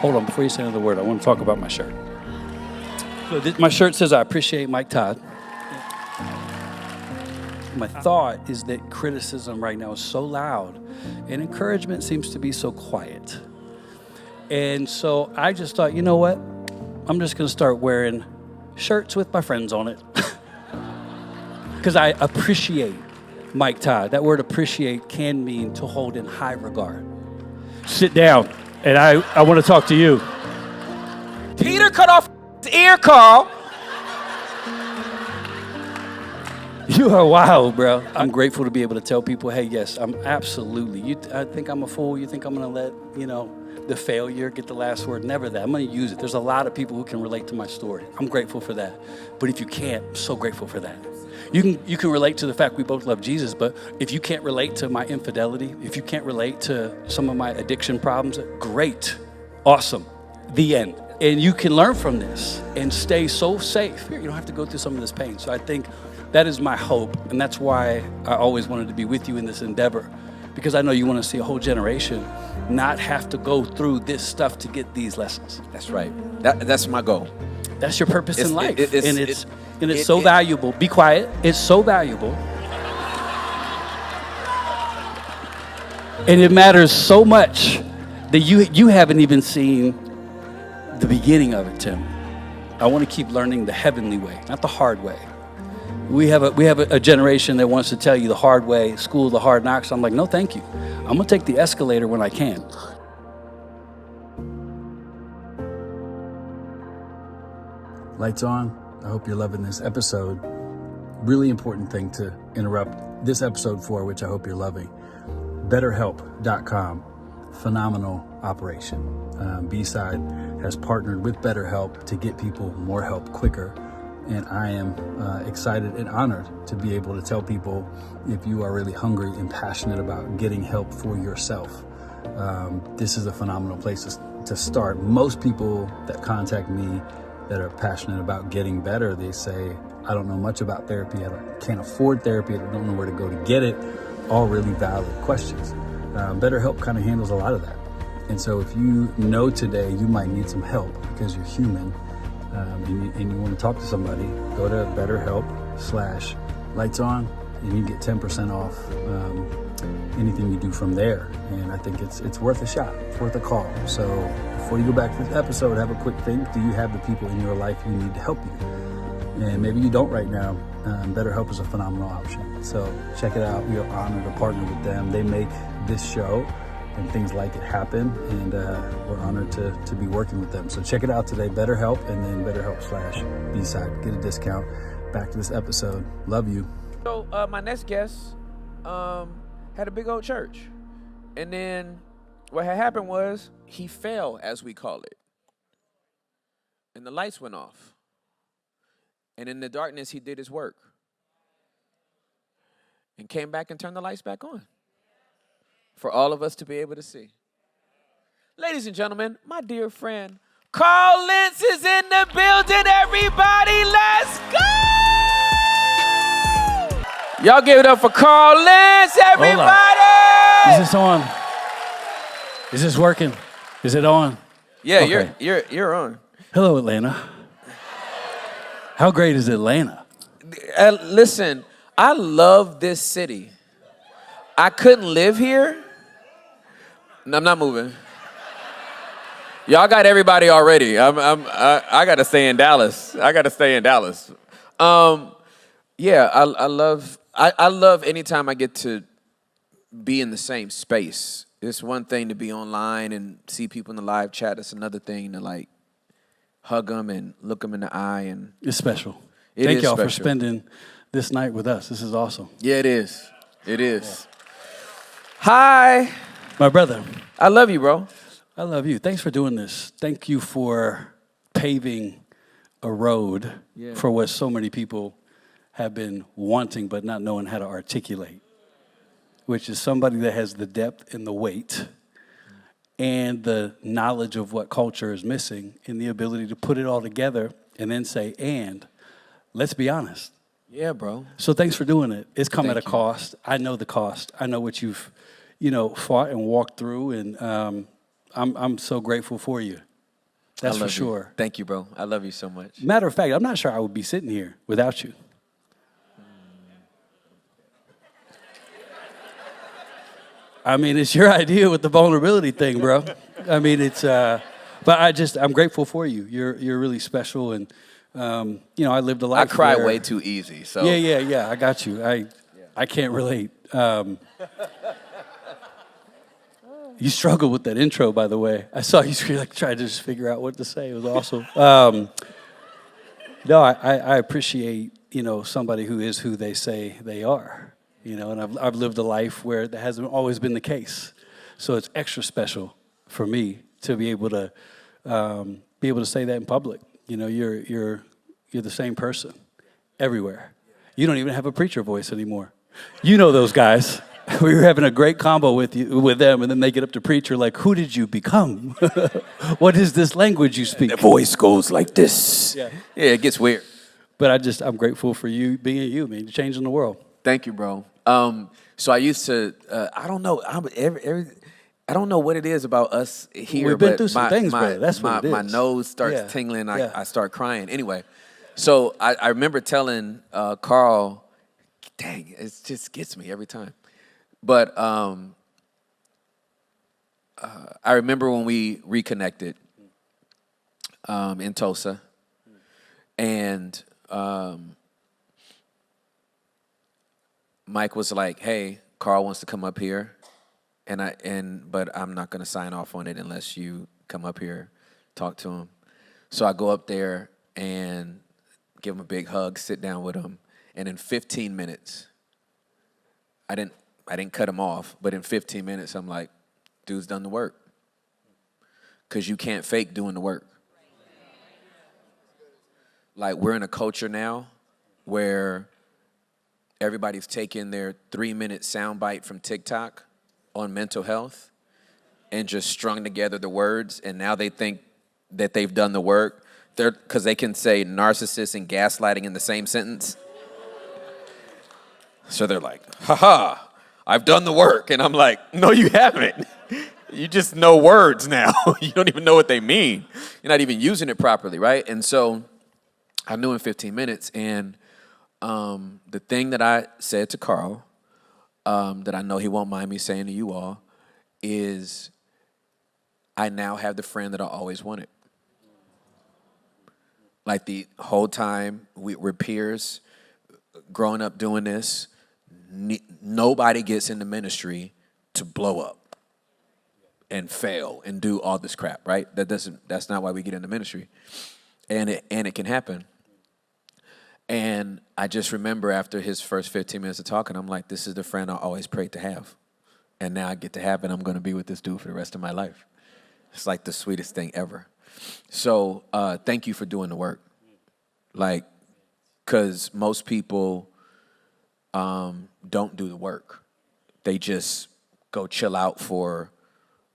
Hold on, before you say another word, I want to talk about my shirt. So my shirt says, I appreciate Mike Todd. My thought is that criticism right now is so loud and encouragement seems to be so quiet. And so I just thought, you know what? I'm just going to start wearing shirts with my friends on it. Because I appreciate Mike Todd. That word appreciate can mean to hold in high regard. Sit down, and I want to talk to you. Peter cut off his ear, Carl. You are wild, bro. I'm grateful to be able to tell people, hey, yes, I'm absolutely. I think I'm a fool. You think I'm going to let, the failure get the last word? Never that. I'm going to use it. There's a lot of people who can relate to my story. I'm grateful for that. But if you can't, I'm so grateful for that. You can relate to the fact we both love Jesus, but if you can't relate to my infidelity, if you can't relate to some of my addiction problems, great, awesome, the end. And you can learn from this and stay so safe. You don't have to go through some of this pain. So I think that is my hope, and that's why I always wanted to be with you in this endeavor, because I know you want to see a whole generation not have to go through this stuff to get these lessons. That's right. That's my goal. That's your purpose in life, and it's so valuable. Be quiet. It's so valuable, and it matters so much that you haven't even seen the beginning of it, Tim. I want to keep learning the heavenly way, not the hard way. We have a generation that wants to tell you the hard way, school the hard knocks. I'm like, no, thank you. I'm gonna take the escalator when I can. Lights on. I hope you're loving this episode. Really important thing to interrupt this episode for, which I hope you're loving. BetterHelp.com. Phenomenal operation. B-Side has partnered with BetterHelp to get people more help quicker. And I am excited and honored to be able to tell people, if you are really hungry and passionate about getting help for yourself, this is a phenomenal place to start. Most people that contact me that are passionate about getting better, they say, I don't know much about therapy, I can't afford therapy, I don't know where to go to get it. All really valid questions. BetterHelp kind of handles a lot of that. And so if you know today you might need some help because you're human, and you want to talk to somebody, go to BetterHelp/lightson, and you get 10% off anything you do from there. And I think it's worth a shot. It's worth a call. So before you go back to this episode, have a quick think. Do you have the people in your life who need to help you? And maybe you don't right now. BetterHelp is a phenomenal option. So check it out. We are honored to partner with them. They make this show and things like it happen, and we're honored to be working with them. So check it out today, BetterHelp, and then BetterHelp/B-Side. Get a discount. Back to this episode. Love you. So my next guest had a big old church. And then what had happened was he fell, as we call it. And the lights went off. And in the darkness, he did his work. And came back and turned the lights back on. For all of us to be able to see. Ladies and gentlemen, my dear friend, Carl Lentz is in the building, everybody. Let's go! Y'all give it up for Carl Lentz, everybody! Is this on? Is this working? Is it on? Yeah, okay. you're on. Hello, Atlanta. How great is Atlanta? Listen, I love this city. I couldn't live here. I'm not moving. Y'all got everybody already. I got to stay in Dallas. I love anytime I get to be in the same space. It's one thing to be online and see people in the live chat. It's another thing to hug them and look them in the eye. And it's special. Thank y'all for spending this night with us. This is awesome. Yeah, it is. Yeah. Hi. My brother. I love you, bro. I love you. Thanks for doing this. Thank you for paving a road for what so many people have been wanting but not knowing how to articulate, which is somebody that has the depth and the weight and the knowledge of what culture is missing and the ability to put it all together and then say, and let's be honest. Yeah, bro. So thanks for doing it. It's come at a cost. I know the cost. I know what you've fought and walked through, and I'm so grateful for you. That's I for love you. sure. Thank you, bro. I love you so much. Matter of fact, I'm not sure I would be sitting here without you. I mean, it's your idea with the vulnerability thing, bro. I mean, it's, but I'm grateful for you. You're really special, and you know, I lived a life. I cry where, way too easy. So yeah. I got you. I can't relate. You struggled with that intro, by the way. I saw you like try to just figure out what to say. It was awesome. No, I appreciate, you know, somebody who is who they say they are. You know, and I've lived a life where that hasn't always been the case. So it's extra special for me to be able to say that in public. You know, you're the same person everywhere. You don't even have a preacher voice anymore. You know those guys. We were having a great combo with them, and then they get up to preacher like, "Who did you become? What is this language you speak?" the voice goes like this. Yeah, it gets weird. But I'm grateful for you being you, man. You're changing the world. Thank you, bro. So I used to, I don't know, I don't know what it is about us here. We've been through some things, bro. That's what it is. My nose starts tingling. I start crying. Anyway, so I remember telling Carl, dang, it just gets me every time. But I remember when we reconnected in Tulsa, and Mike was like, "Hey, Carl wants to come up here, but I'm not gonna sign off on it unless you come up here, talk to him." So I go up there and give him a big hug, sit down with him, and in 15 minutes, I didn't cut him off, but in 15 minutes, I'm like, dude's done the work. Because you can't fake doing the work. Like, we're in a culture now where everybody's taking their 3-minute soundbite from TikTok on mental health and just strung together the words, and now they think that they've done the work because they can say narcissist and gaslighting in the same sentence. So they're like, ha-ha, I've done the work. And I'm like, no, you haven't. You just know words now. You don't even know what they mean. You're not even using it properly, right? And so I knew in 15 minutes. And the thing that I said to Carl, that I know he won't mind me saying to you all, is I now have the friend that I always wanted. Like the whole time we're peers, growing up doing this, nobody gets into ministry to blow up and fail and do all this crap, right? That's not why we get into ministry. And it can happen. And I just remember after his first 15 minutes of talking, I'm like, this is the friend I always prayed to have. And now I get to have it. I'm going to be with this dude for the rest of my life. It's like the sweetest thing ever. So thank you for doing the work. Like, because most people don't do the work. They just go chill out for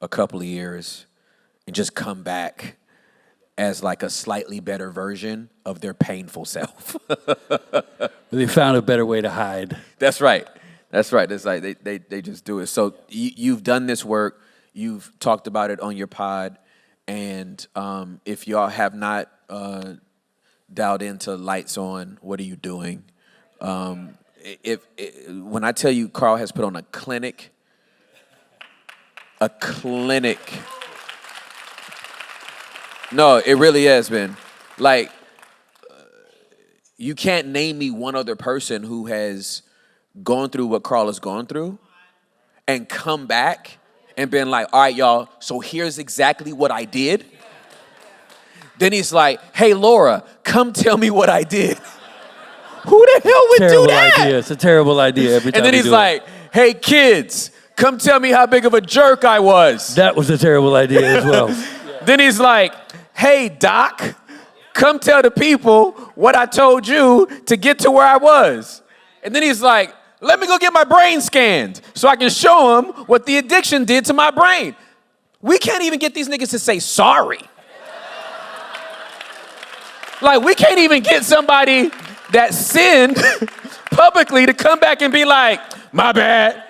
a couple of years and just come back as like a slightly better version of their painful self. They found a better way to hide. That's right. That's right. It's like they just do it. So you've done this work. You've talked about it on your pod. And if y'all have not dialed into Lights On, what are you doing? When I tell you Carl has put on a clinic. No, it really has been. Like, you can't name me one other person who has gone through what Carl has gone through and come back and been like, all right, y'all, so here's exactly what I did. Then he's like, hey, Laura, come tell me what I did. Who the hell would do that? Idea. It's a terrible idea every time. And then he's like, hey, kids, come tell me how big of a jerk I was. That was a terrible idea as well. Then he's like, hey, Doc, come tell the people what I told you to get to where I was. And then he's like, let me go get my brain scanned so I can show them what the addiction did to my brain. We can't even get these niggas to say sorry. Like, we can't even get somebody that sinned publicly to come back and be like, my bad.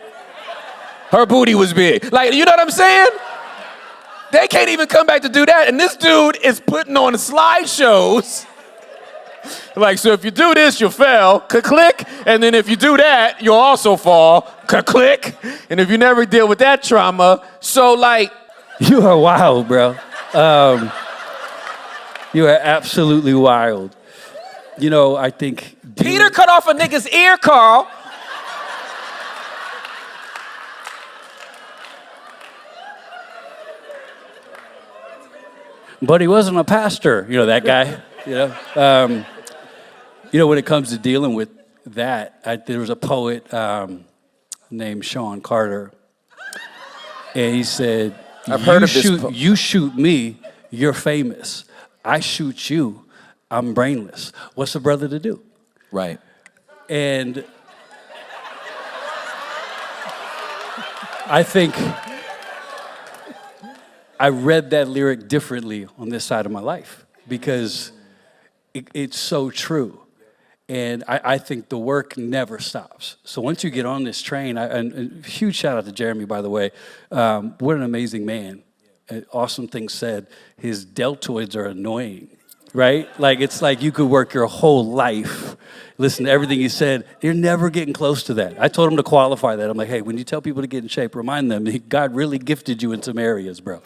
Her booty was big. Like, you know what I'm saying? They can't even come back to do that. And this dude is putting on slideshows. Like, so if you do this, you'll fail. Click. And then if you do that, you'll also fall. Click. And if you never deal with that trauma, so like. You are wild, bro. You are absolutely wild. You know, I think... Peter cut off a nigga's ear, Carl. But he wasn't a pastor, you know, that guy, you know. When it comes to dealing with that, there was a poet named Sean Carter, and he said, I've heard of this you shoot me, you're famous. I shoot you, I'm brainless. What's a brother to do? Right. And I think I read that lyric differently on this side of my life because it's so true. And I think the work never stops. So once you get on this train, and huge shout out to Jeremy, by the way. What an amazing man. Awesome thing said, his deltoids are annoying, right? Like, it's like you could work your whole life, listen to everything he said. You're never getting close to that. I told him to qualify that. I'm like, hey, when you tell people to get in shape, remind them God really gifted you in some areas, bro.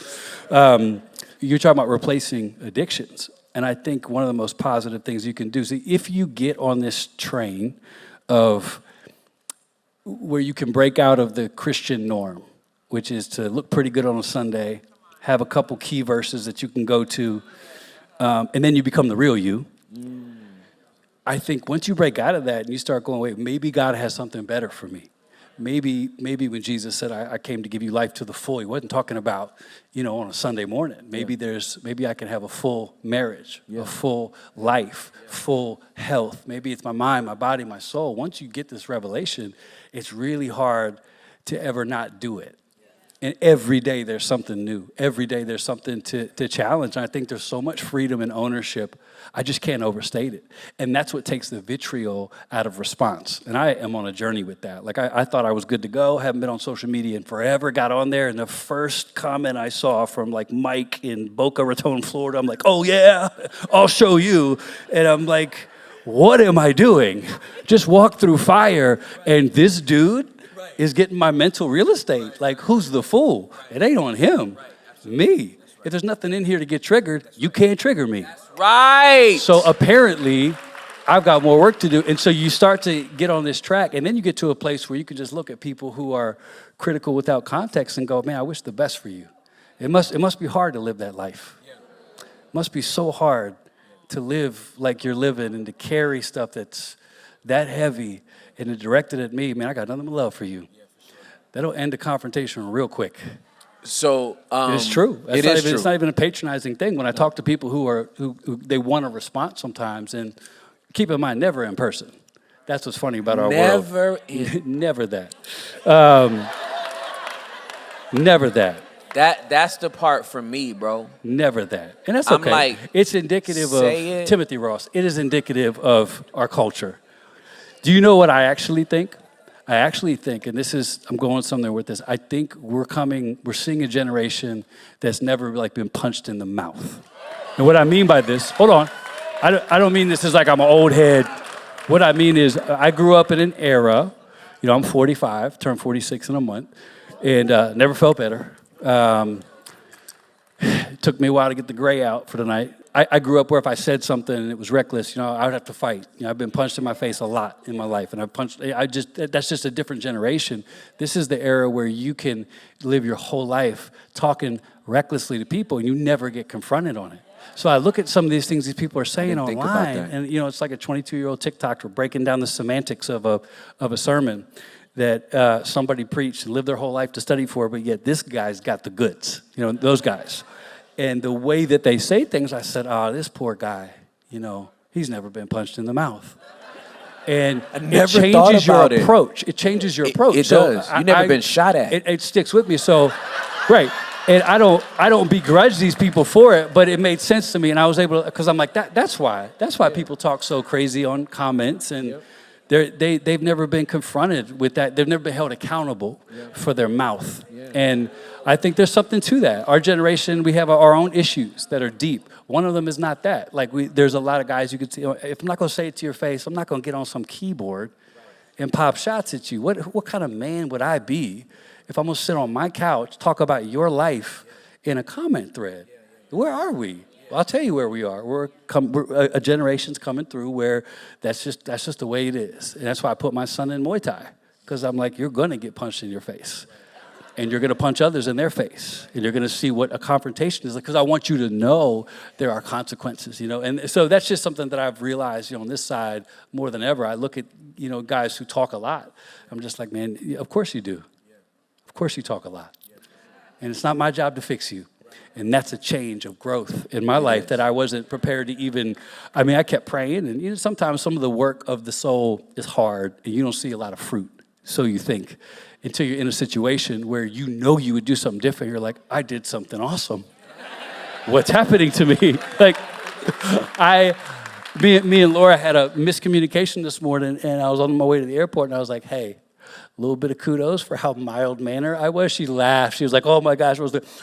You're talking about replacing addictions. And I think one of the most positive things you can do is if you get on this train of where you can break out of the Christian norm, which is to look pretty good on a Sunday, have a couple key verses that you can go to, and then you become the real you. I think once you break out of that and you start going, wait, maybe God has something better for me. Maybe when Jesus said, I came to give you life to the full, he wasn't talking about, on a Sunday morning. Maybe I can have a full marriage, a full life, full health. Maybe it's my mind, my body, my soul. Once you get this revelation, it's really hard to ever not do it. And every day there's something new. Every day there's something to challenge. And I think there's so much freedom and ownership. I just can't overstate it. And that's what takes the vitriol out of response. And I am on a journey with that. Like, I thought I was good to go. Haven't been on social media in forever. Got on there, and the first comment I saw from, like, Mike in Boca Raton, Florida, I'm like, oh, yeah, I'll show you. And I'm like, what am I doing? Just walk through fire. And this dude is getting my mental real estate. Like, who's the fool? It ain't on him. Me. If there's nothing in here to get triggered, you can't trigger me. Right. So apparently, I've got more work to do. And so you start to get on this track, and then you get to a place where you can just look at people who are critical without context and go, man, I wish the best for you. It must be hard to live that life. It must be so hard to live like you're living and to carry stuff that's that heavy and it directed at me. Man, I got nothing but love for you. That'll end the confrontation real quick. So it's true. It is true. It's not even a patronizing thing. When I talk to people who they want a response sometimes, and keep in mind, never in person. That's what's funny about our world. Never that. Never that. That's the part for me, bro. Never that. And that's okay. Like, it's indicative of Timothy Ross. It is indicative of our culture. Do you know what I actually think? I actually think, and I'm going somewhere with this, I think we're seeing a generation that's never like been punched in the mouth. And what I mean by this, hold on, I don't mean this as like I'm an old head. What I mean is I grew up in an era, I'm 45, turned 46 in a month, and never felt better. It took me a while to get the gray out for the night. I grew up where if I said something and it was reckless, I would have to fight. I've been punched in my face a lot in my life, and that's just a different generation. This is the era where you can live your whole life talking recklessly to people, and you never get confronted on it. So I look at some of these things these people are saying online, and it's like a 22-year-old TikToker breaking down the semantics of a sermon that somebody preached and lived their whole life to study for, but yet this guy's got the goods, those guys. And the way that they say things, I said, this poor guy, he's never been punched in the mouth. And it changes your approach. It changes your approach. It does. You've never been shot at. It sticks with me. So, right. And I don't begrudge these people for it, but it made sense to me. And I was able to, because I'm like, that's why people talk so crazy on comments and They've never been confronted with that. They've never been held accountable for their mouth. And I think there's something to that. Our generation, we have our own issues that are deep. One of them is not that. Like there's a lot of guys you could see, if I'm not going to say it to your face, I'm not going to get on some keyboard and pop shots at you. What kind of man would I be if I'm going to sit on my couch, talk about your life in a comment thread? Where are we? Well, I'll tell you where we are. We're a generation's coming through where that's just the way it is. And that's why I put my son in Muay Thai, because I'm like, you're going to get punched in your face. And you're going to punch others in their face. And you're going to see what a confrontation is like, because I want you to know there are consequences, you know. And so that's just something that I've realized, you know, on this side more than ever. I look at, you know, guys who talk a lot. I'm just like, man, of course you do. Of course you talk a lot. And it's not my job to fix you. And that's a change of growth in my life that I wasn't prepared to even, I mean, I kept praying. And you know, sometimes some of the work of the soul is hard and you don't see a lot of fruit. So you think, until you're in a situation where you know you would do something different. You're like, I did something awesome. What's happening to me? Like, me and Laura had a miscommunication this morning, and I was on my way to the airport, and I was like, hey, a little bit of kudos for how mild-mannered I was. She laughed. She was like, oh, my gosh,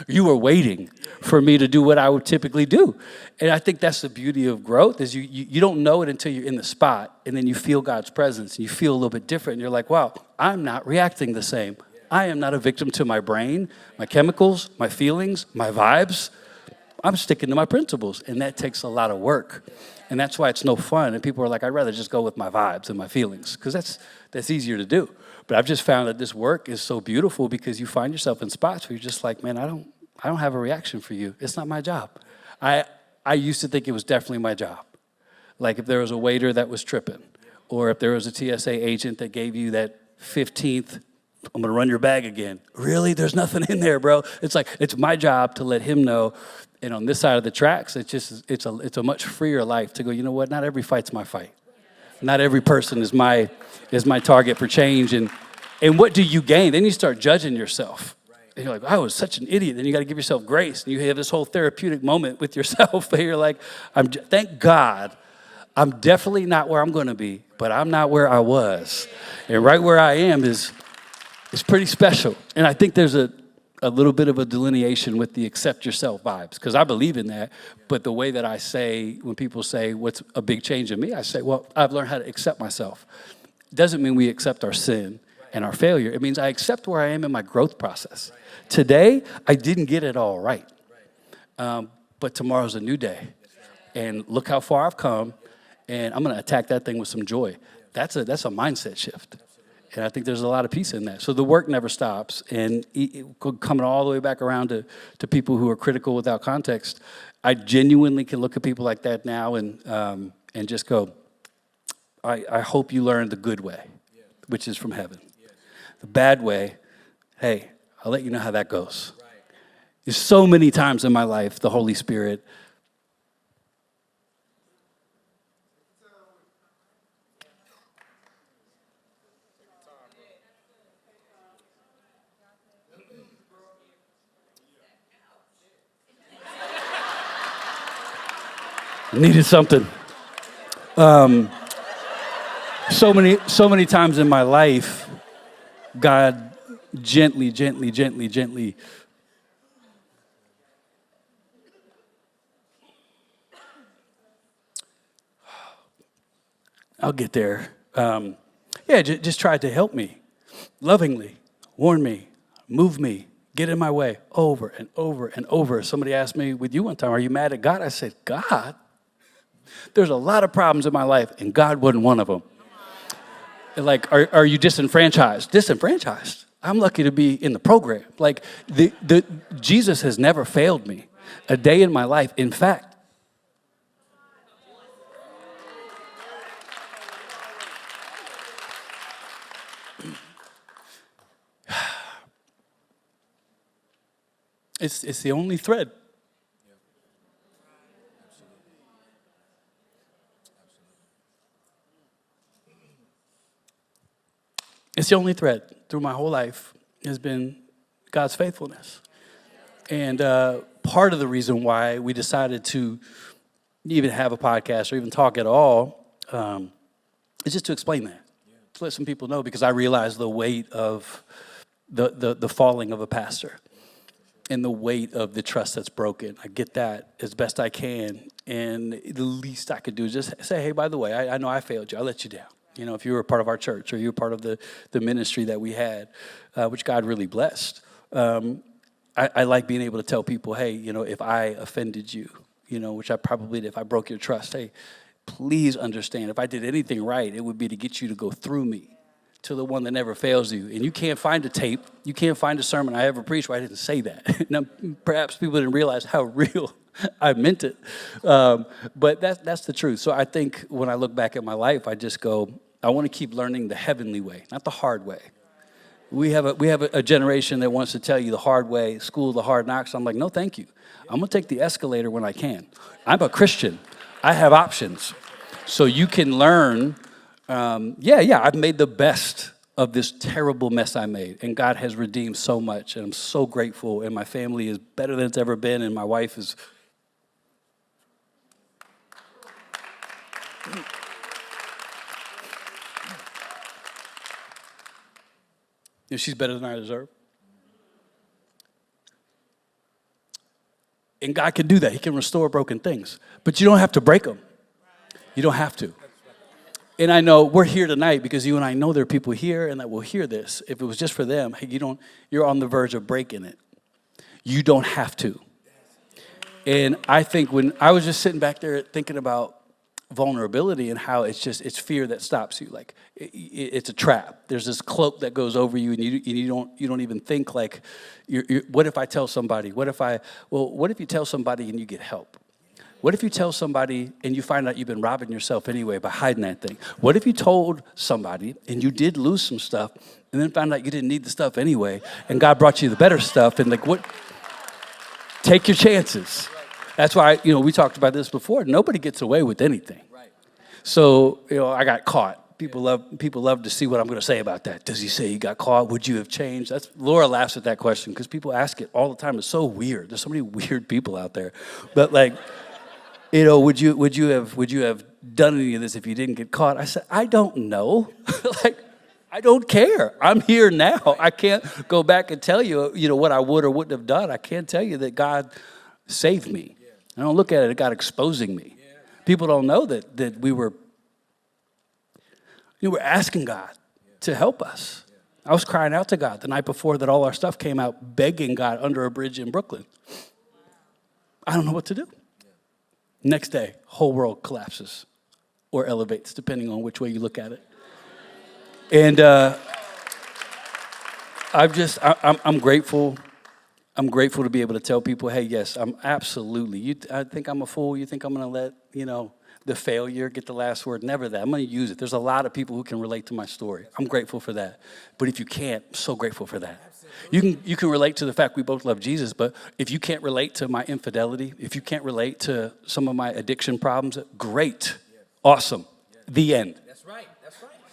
you were waiting for me to do what I would typically do. And I think that's the beauty of growth, is you don't know it until you're in the spot, and then you feel God's presence, and you feel a little bit different, and you're like, wow, I'm not reacting the same. I am not a victim to my brain, my chemicals, my feelings, my vibes. I'm sticking to my principles, and that takes a lot of work. And that's why it's no fun. And people are like, I'd rather just go with my vibes and my feelings, because that's easier to do. But I've just found that this work is so beautiful because you find yourself in spots where you're just like, man, I don't have a reaction for you. It's not my job. I used to think it was definitely my job. Like if there was a waiter that was tripping, or if there was a TSA agent that gave you that 15th, I'm gonna run your bag again. Really? There's nothing in there, bro. It's like, it's my job to let him know. And on this side of the tracks, it's a much freer life to go, you know what, not every fight's my fight. Not every person is my target for change. And what do you gain? Then you start judging yourself. And you're like, I was such an idiot. Then you got to give yourself grace. And you have this whole therapeutic moment with yourself. And you're like, thank God, I'm definitely not where I'm going to be, but I'm not where I was. And right where I am is pretty special. And I think there's a little bit of a delineation with the accept yourself vibes, because I believe in that. But the way that I say, when people say, what's a big change in me? I say, well, I've learned how to accept myself. Doesn't mean we accept our sin and our failure. It means I accept where I am in my growth process. Today, I didn't get it all right. But tomorrow's a new day. And look how far I've come. And I'm going to attack that thing with some joy. That's a mindset shift. And I think there's a lot of peace in that. So the work never stops. And coming all the way back around to people who are critical without context, I genuinely can look at people like that now and just go, I hope you learn the good way, which is from heaven. The bad way, hey, I'll let you know how that goes. There's so many times in my life, the Holy Spirit needed something. So many times in my life, God gently. I'll get there. Just tried to help me, lovingly, warn me, move me, get in my way, over and over and over. Somebody asked me with you one time, are you mad at God? I said, God? There's a lot of problems in my life, and God wasn't one of them. Like, are you disenfranchised? Disenfranchised? I'm lucky to be in the program. Like, Jesus has never failed me a day in my life. In fact, it's the only thread. It's the only thread through my whole life has been God's faithfulness. And part of the reason why we decided to even have a podcast or even talk at all is just to explain that. let some people know because I realize the weight of the falling of a pastor and the weight of the trust that's broken. I get that as best I can. And the least I could do is just say, hey, by the way, I know I failed you. I let you down. You know, if you were a part of our church or you were part of the ministry that we had, which God really blessed. I like being able to tell people, hey, you know, if I offended you, you know, which I probably did, if I broke your trust, hey, please understand, if I did anything right, it would be to get you to go through me to the one that never fails you. And you can't find a tape, you can't find a sermon I ever preached where I didn't say that. Now, perhaps people didn't realize how real I meant it. But that's the truth. So I think when I look back at my life, I just go, I want to keep learning the heavenly way, not the hard way. We have a generation that wants to tell you the hard way, school of the hard knocks. I'm like, no, thank you. I'm going to take the escalator when I can. I'm a Christian. I have options. So you can learn, I've made the best of this terrible mess I made. And God has redeemed so much. And I'm so grateful. And my family is better than it's ever been. And my wife is... You know, she's better than I deserve. And God can do that. He can restore broken things. But you don't have to break them. You don't have to. And I know we're here tonight because you and I know there are people here and that will hear this. If it was just for them, hey, you're on the verge of breaking it. You don't have to. And I think when I was just sitting back there thinking about vulnerability and how it's fear that stops you. Like it's a trap. There's this cloak that goes over you, and you don't even think like, what if I tell somebody? What if you tell somebody and you get help? What if you tell somebody and you find out you've been robbing yourself anyway by hiding that thing? What if you told somebody and you did lose some stuff and then found out you didn't need the stuff anyway and God brought you the better stuff? And like, what? Take your chances. That's why, we talked about this before. Nobody gets away with anything. So, I got caught. People love to see what I'm going to say about that. Does he say he got caught? Would you have changed? Laura laughs at that question because people ask it all the time. It's so weird. There's so many weird people out there. But like, would you have done any of this if you didn't get caught? I said, I don't know. I don't care. I'm here now. I can't go back and tell you, what I would or wouldn't have done. I can't tell you that God saved me. I don't look at it as God exposing me. People don't know that we were asking God to help us. I was crying out to God the night before that all our stuff came out, begging God under a bridge in Brooklyn. I don't know what to do. Next day, whole world collapses or elevates, depending on which way you look at it. And I'm grateful. I'm grateful to be able to tell people, hey, yes, I'm absolutely. I think I'm a fool. You think I'm going to let, the failure get the last word? Never that. I'm going to use it. There's a lot of people who can relate to my story. I'm grateful for that. But if you can't, I'm so grateful for that. You can relate to the fact we both love Jesus, but if you can't relate to my infidelity, if you can't relate to some of my addiction problems, great, awesome, the end. That's right,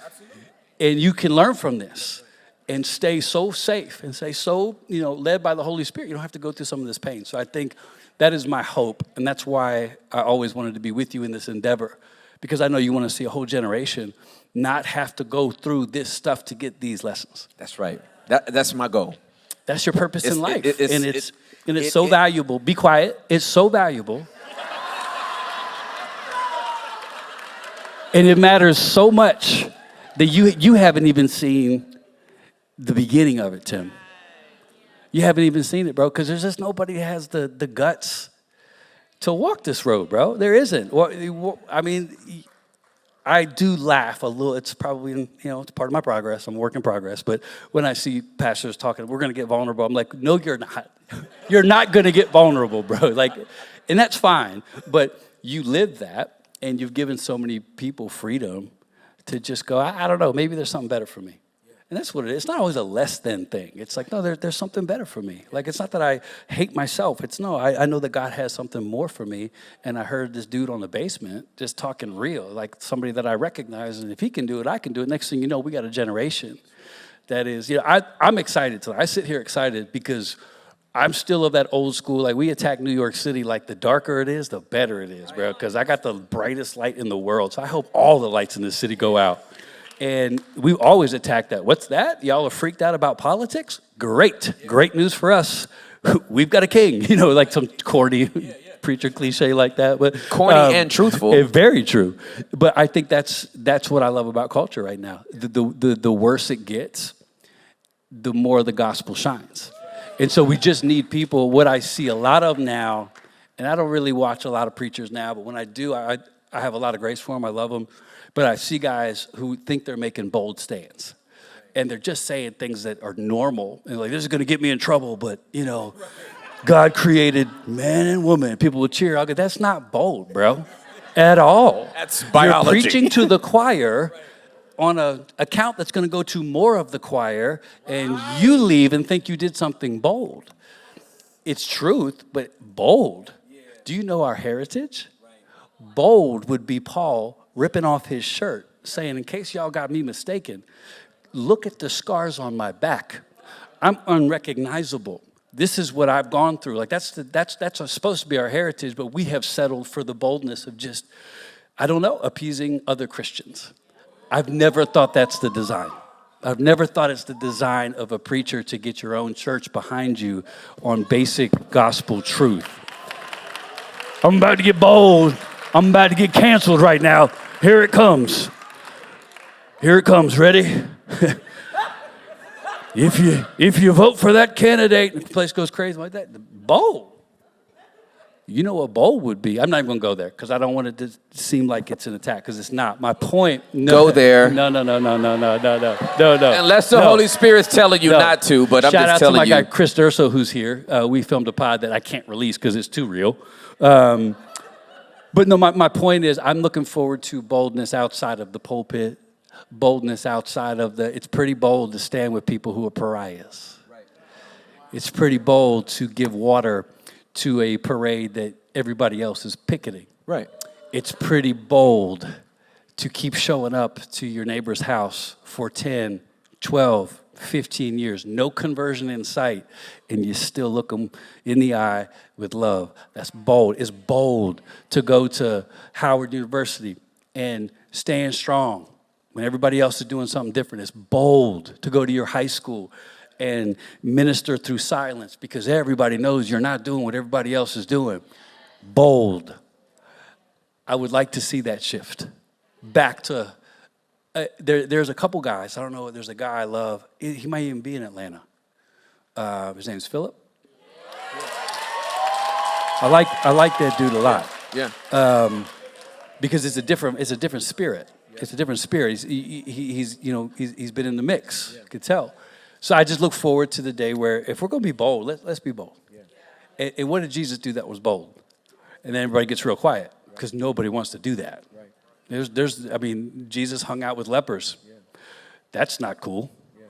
absolutely. And you can learn from this. And stay so safe and stay so, led by the Holy Spirit. You don't have to go through some of this pain. So I think that is my hope. And that's why I always wanted to be with you in this endeavor. Because I know you want to see a whole generation not have to go through this stuff to get these lessons. That's right. That's my goal. That's your purpose in life. It's so valuable. Be quiet. It's so valuable. And it matters so much that you haven't even seen the beginning of it, Tim. You haven't even seen it, bro, because there's just nobody that has the guts to walk this road, bro. There isn't. I mean, I do laugh a little. It's probably, it's part of my progress. I'm a work in progress. But when I see pastors talking, we're going to get vulnerable, I'm like, no, you're not. You're not going to get vulnerable, bro. And that's fine. But you live that, and you've given so many people freedom to just go, I don't know, maybe there's something better for me. And that's what it is. It's not always a less than thing. It's like, no, there's something better for me. Like, it's not that I hate myself. I know that God has something more for me. And I heard this dude on the basement just talking real, like somebody that I recognize. And if he can do it, I can do it. Next thing you know, we got a generation that is, I'm excited tonight. I sit here excited because I'm still of that old school. Like, we attack New York City, like the darker it is, the better it is, bro. Because I got the brightest light in the world. So I hope all the lights in this city go out. And we always attack that. What's that? Y'all are freaked out about politics? Great. Great news for us. We've got a king. You know, like some corny preacher cliche like that. But Corny and truthful. Very true. But I think that's what I love about culture right now. The worse it gets, the more the gospel shines. And so we just need people. What I see a lot of now, and I don't really watch a lot of preachers now, but when I do, I have a lot of grace for them. I love them. But I see guys who think they're making bold stands. And they're just saying things that are normal. And like, this is going to get me in trouble, but, you know, God created man and woman. People will cheer. I'll go, that's not bold, bro, at all. That's biology. You're preaching to the choir on an account that's going to go to more of the choir, and you leave and think you did something bold. It's truth, but bold. Do you know our heritage? Bold would be Paul ripping off his shirt, saying, in case y'all got me mistaken, look at the scars on my back. I'm unrecognizable. This is what I've gone through. Like that's supposed to be our heritage, but we have settled for the boldness of just, I don't know, appeasing other Christians. I've never thought that's the design. I've never thought it's the design of a preacher to get your own church behind you on basic gospel truth. I'm about to get bold. I'm about to get canceled right now. Here it comes. Here it comes. Ready? If you vote for that candidate, the place goes crazy like that. Bold. You know what bold would be? I'm not even going to go there because I don't want it to seem like it's an attack because it's not. My point. No, go there. No. Unless the Holy Spirit's telling you not to, but I'm just telling you. Shout out to my guy Chris Durso who's here. We filmed a pod that I can't release because it's too real. But no, my point is I'm looking forward to boldness outside of the pulpit, boldness outside of it's pretty bold to stand with people who are pariahs. Right. It's pretty bold to give water to a parade that everybody else is picketing. Right. It's pretty bold to keep showing up to your neighbor's house for 10, 12, 15 years, no conversion in sight, and you still look them in the eye with love. That's bold. It's bold to go to Howard University and stand strong when everybody else is doing something different. It's bold to go to your high school and minister through silence because everybody knows you're not doing what everybody else is doing. Bold. I would like to see that shift back to there's a couple guys. I don't know. There's a guy I love. He might even be in Atlanta. His name's Philip. I like that dude a lot. Yeah. Because it's a different spirit. It's a different spirit. He's been in the mix. You could tell. So I just look forward to the day where if we're going to be bold, let's be bold. Yeah. And what did Jesus do that was bold? And then everybody gets real quiet because nobody wants to do that. Right. Jesus hung out with lepers. Yeah. That's not cool. Yeah.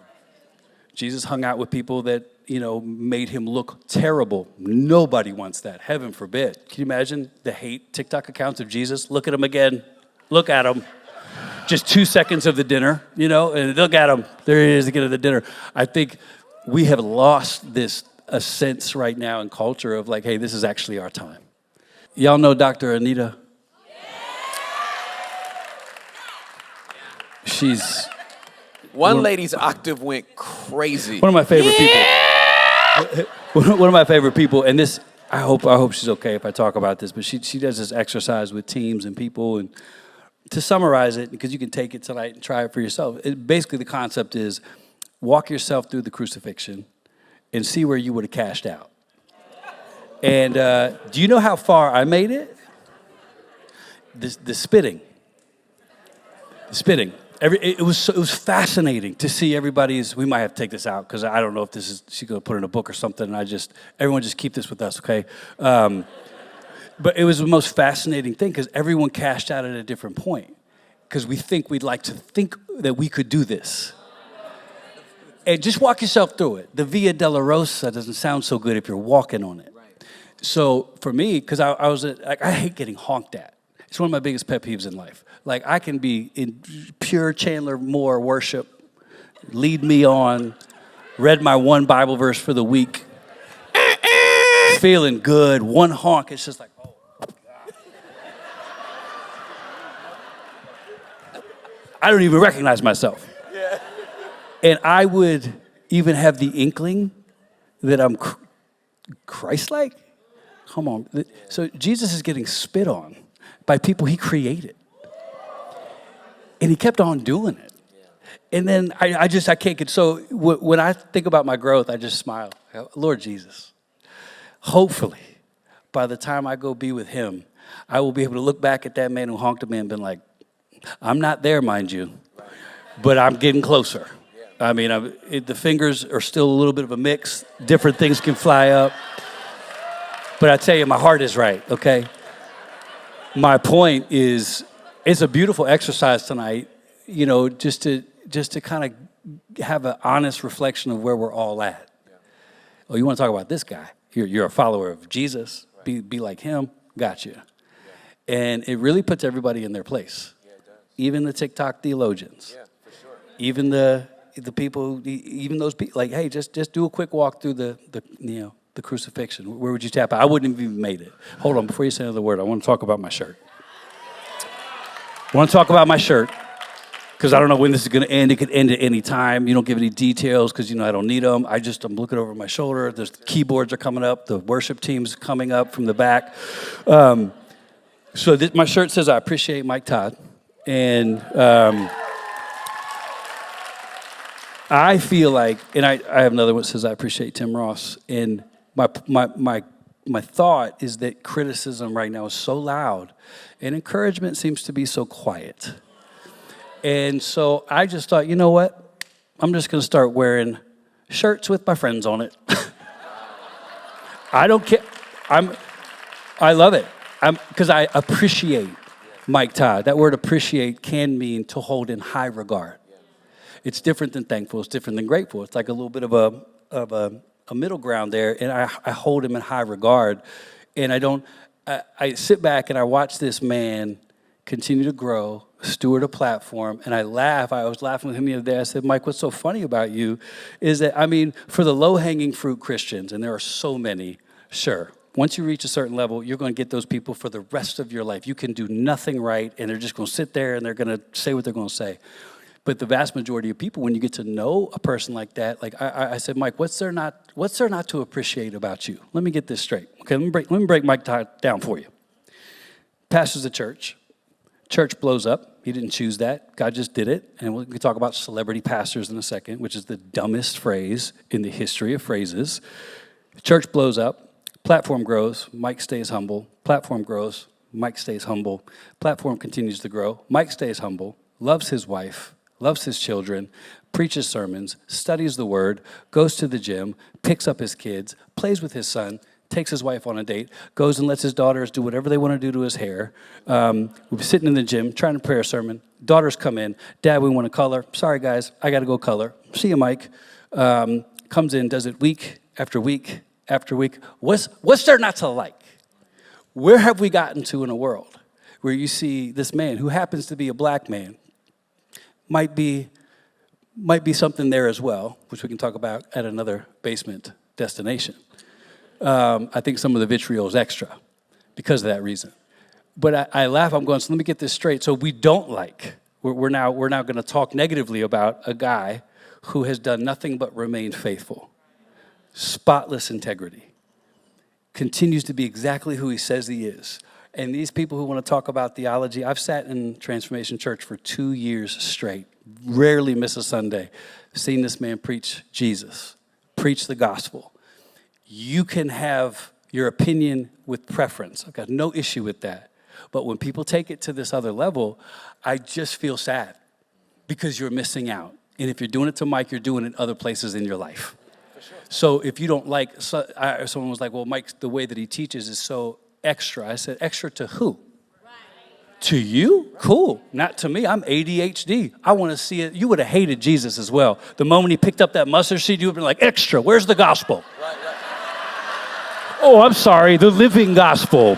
Jesus hung out with people that, made him look terrible. Nobody wants that. Heaven forbid. Can you imagine the hate TikTok accounts of Jesus? Look at him again. Look at him. Just 2 seconds of the dinner, and look at him. There he is again at the dinner. I think we have lost a sense right now in culture of like, hey, this is actually our time. Y'all know Dr. Anita? She's... One lady's octave went crazy. One of my favorite people. One of my favorite people, and this, I hope she's okay if I talk about this, but she does this exercise with teams and people, and to summarize it, because you can take it tonight and try it for yourself, basically the concept is walk yourself through the crucifixion and see where you would have cashed out. And do you know how far I made it? The spitting. The spitting. It was fascinating to see everybody's. We might have to take this out because I don't know if this is she's gonna put in a book or something. And everyone just keep this with us, okay? But it was the most fascinating thing because everyone cashed out at a different point because we'd like to think that we could do this. And just walk yourself through it. The Via Dolorosa doesn't sound so good if you're walking on it. Right. So for me, because I hate getting honked at. It's one of my biggest pet peeves in life. Like I can be in pure Chandler Moore worship, lead me on, read my one Bible verse for the week, feeling good, one honk, it's just like, oh, God. I don't even recognize myself. Yeah. And I would even have the inkling that I'm Christ-like. Come on. So Jesus is getting spit on by people he created. And he kept on doing it. And then I can't get, so when I think about my growth, I just smile. Lord Jesus, hopefully, by the time I go be with him, I will be able to look back at that man who honked at me and been like, I'm not there, mind you, but I'm getting closer. I mean, the fingers are still a little bit of a mix. Different things can fly up. But I tell you, my heart is right, okay? My point is, it's a beautiful exercise tonight, you know, just to kind of have an honest reflection of where we're all at. Yeah. Oh, you want to talk about this guy? You're a follower of Jesus. Right. Be like him. Gotcha. Yeah. And it really puts everybody in their place. Yeah, it does. Even the TikTok theologians. Yeah, for sure. Even the people, even those people, like, hey, just do a quick walk through the crucifixion. Where would you tap out? I wouldn't have even made it. Hold on, before you say another word, I want to talk about my shirt. Because I don't know when this is going to end. It could end at any time. You don't give any details because, I don't need them. I'm looking over my shoulder. The keyboards are coming up. The worship team's coming up from the back. My shirt says, I appreciate Mike Todd. And I feel like, and I have another one that says, I appreciate Tim Ross. And my thought is that criticism right now is so loud and encouragement seems to be so quiet. And so I just thought, you know what? I'm just going to start wearing shirts with my friends on it. I don't care. I love it. Because I appreciate Mike Todd. That word appreciate can mean to hold in high regard. It's different than thankful. It's different than grateful. It's like a little bit of a middle ground there. And I hold him in high regard. And I sit back and I watch this man continue to grow, steward a platform, and I laugh. I was laughing with him the other day. I said, Mike, what's so funny about you is that, for the low-hanging fruit Christians, and there are so many, sure, once you reach a certain level, you're going to get those people for the rest of your life. You can do nothing right, and they're just going to sit there, and they're going to say what they're going to say. But the vast majority of people, when you get to know a person like that, like I said, Mike, what's there not to appreciate about you? Let me get this straight. Okay, let me break Mike down for you. Pastors the church. Church blows up. He didn't choose that. God just did it. And we can talk about celebrity pastors in a second, which is the dumbest phrase in the history of phrases. Church blows up. Platform grows. Mike stays humble. Platform grows. Mike stays humble. Platform continues to grow. Mike stays humble. Loves his wife. Loves his children. Preaches sermons. Studies the word. Goes to the gym. Picks up his kids. Plays with his son. Takes his wife on a date, goes and lets his daughters do whatever they want to do to his hair. We're sitting in the gym, trying to prepare a sermon. Daughters come in. Dad, we want to color. Sorry, guys, I got to go color. See you, Mike. Comes in, does it week after week after week. What's there not to like? Where have we gotten to in a world where you see this man who happens to be a black man, might be something there as well, which we can talk about at another basement destination. I think some of the vitriol is extra because of that reason. But I laugh. I'm going, so let me get this straight. So we don't like, we're now going to talk negatively about a guy who has done nothing but remain faithful. Spotless integrity. Continues to be exactly who he says he is. And these people who want to talk about theology, I've sat in Transformation Church for 2 years straight. Rarely miss a Sunday. Seen this man preach Jesus, preach the gospel. You can have your opinion with preference. I've got no issue with that. But when people take it to this other level, I just feel sad because you're missing out. And if you're doing it to Mike, you're doing it other places in your life. For sure. So if you don't like, someone was like, well, Mike, the way that he teaches is so extra. I said, extra to who? To you? Cool. Not to me. I'm ADHD. I want to see it. You would have hated Jesus as well. The moment he picked up that mustard seed, you would have been like, extra. Where's the gospel? Right. Oh, I'm sorry, the living gospel.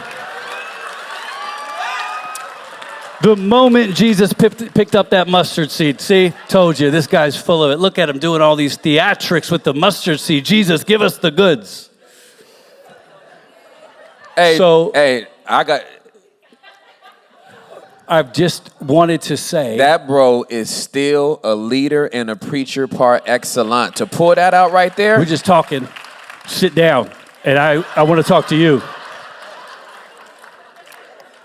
The moment Jesus picked up that mustard seed, see, told you, this guy's full of it. Look at him doing all these theatrics with the mustard seed. Jesus, give us the goods. Hey, I got... I've just wanted to say That bro is still a leader and a preacher par excellence. To pull that out right there. we're just talking. Sit down, and I want to talk to you.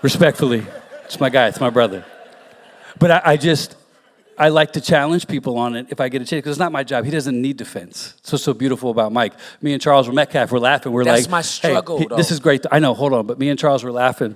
Respectfully. It's my guy. It's my brother. But I like to challenge people on it if I get a chance, because it's not my job. He doesn't need defense. It's what's so beautiful about Mike. Me and Charles were Metcalf. We're laughing. That's my struggle, hey, though. This is great. I know, hold on. But me and Charles were laughing.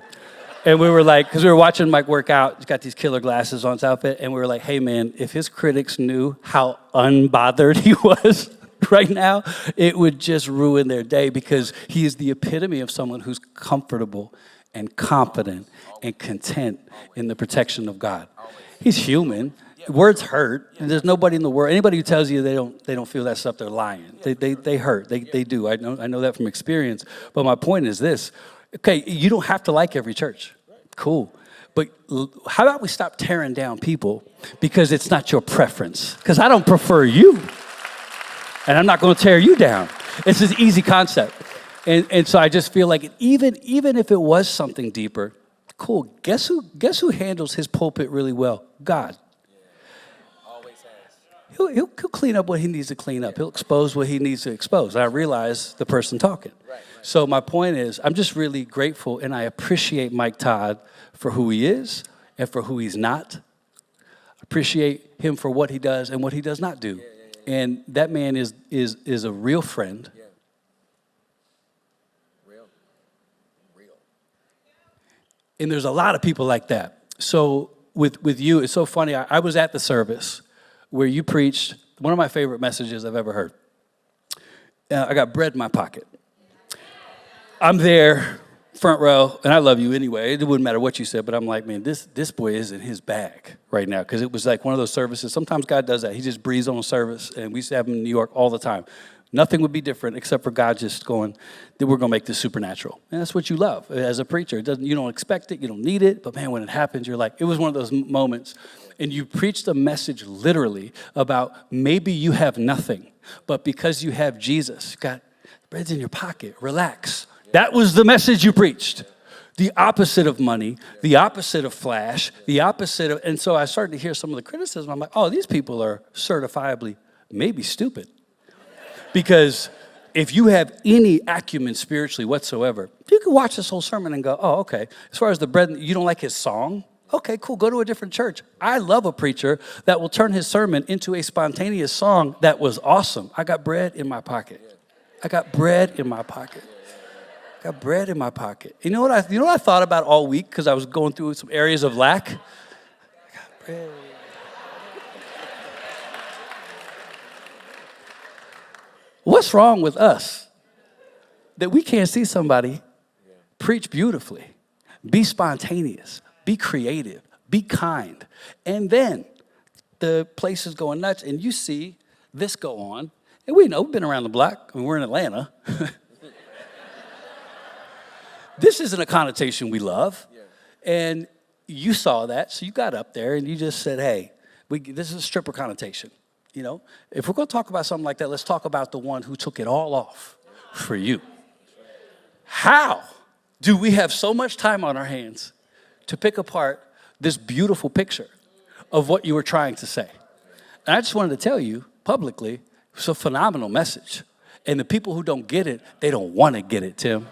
And we were like, because we were watching Mike work out. He's got these killer glasses on his outfit. And we were like, hey, man, if his critics knew how unbothered he was right now, it would just ruin their day, because he is the epitome of someone who's comfortable and confident and content in the protection of God. He's human. Words hurt. And there's nobody in the world. Anybody who tells you they don't feel that stuff, they're lying. They hurt. They do. I know that from experience. But my point is this. Okay, you don't have to like every church. Cool. But how about we stop tearing down people because it's not your preference? Because I don't prefer you. And I'm not going to tear you down. It's an easy concept. And so I just feel like even if it was something deeper, cool. Guess who handles his pulpit really well? God. He'll clean up what he needs to clean up. He'll expose what he needs to expose. I realize the person talking. So my point is, I'm just really grateful, and I appreciate Mike Todd for who he is and for who he's not. Appreciate him for what he does and what he does not do. And that man is a real friend. Real. And there's a lot of people like that. So with you, it's so funny. I was at the service where you preached one of my favorite messages I've ever heard. I got bread in my pocket. I'm there, front row, and I love you anyway. It wouldn't matter what you said, but I'm like, man, this boy is in his bag right now, because it was like one of those services. Sometimes God does that. He just breathes on a service, and we used to have him in New York all the time. Nothing would be different except for God just going, that we're going to make this supernatural. And that's what you love as a preacher. You don't expect it. You don't need it. But, man, when it happens, you're like, it was one of those moments. And you preached a message literally about maybe you have nothing, but because you have Jesus, you got bread's in your pocket, relax. That was the message you preached. The opposite of money, the opposite of flash, the opposite of, and so I started to hear some of the criticism. I'm like, oh, these people are certifiably maybe stupid. Because if you have any acumen spiritually whatsoever, you can watch this whole sermon and go, oh, okay. As far as the bread, you don't like his song? Okay, cool, go to a different church. I love a preacher that will turn his sermon into a spontaneous song that was awesome. I got bread in my pocket. I got bread in my pocket. I got bread in my pocket. You know what I thought about all week, because I was going through some areas of lack? I got bread. What's wrong with us that we can't see somebody preach beautifully, be spontaneous, be creative, be kind, and then the place is going nuts, and you see this go on, and we know, we've been around the block, I mean, we're in Atlanta. This isn't a connotation we love, and you saw that, so you got up there, and you just said, hey, this is a stripper connotation. You know, if we're going to talk about something like that, let's talk about the one who took it all off for you. How do we have so much time on our hands to pick apart this beautiful picture of what you were trying to say? And I just wanted to tell you publicly, it's a phenomenal message. And the people who don't get it, they don't want to get it, Tim.